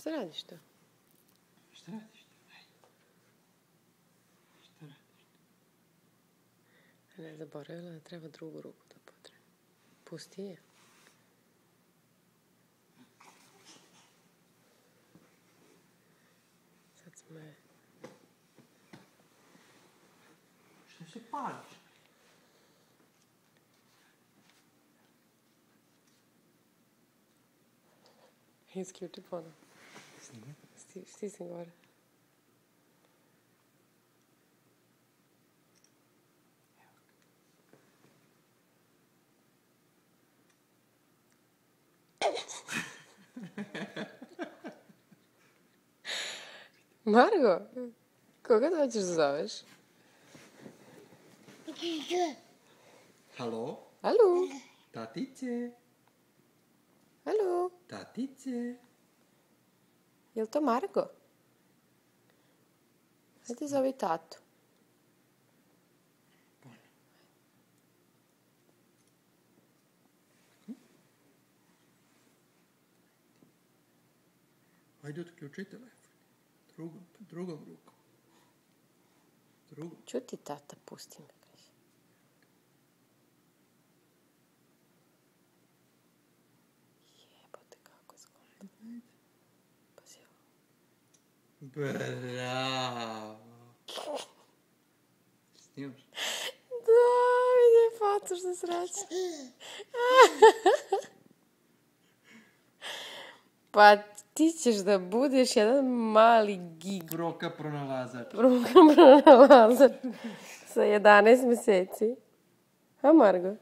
Šta radiš to? Šta radiš to? Šta radiš to? Ne, zaboravila da treba drugu ruku da potre. Pusti je. Sad smo je... Šta se pališ? Isključi ponovno. Snimaj. Stisni gore. Margo, koga da hoćeš da zoveš? Halo? Alo? Tatice? Alo? Tatice? Je li to Margo? Hajde zovi tatu. Hajde otključi telefon. Drugom rukom. Drugom. Čuti tata, pusti me. Kaže. Jebote, kako je skonto. Pazi ovo. Bravo. Snimaš? Da, vidi facu što sreća. Pa ti ćeš da budeš jedan mali gig. Broka pronalazač. Pronalazač sa 11 meseci. A, Margo?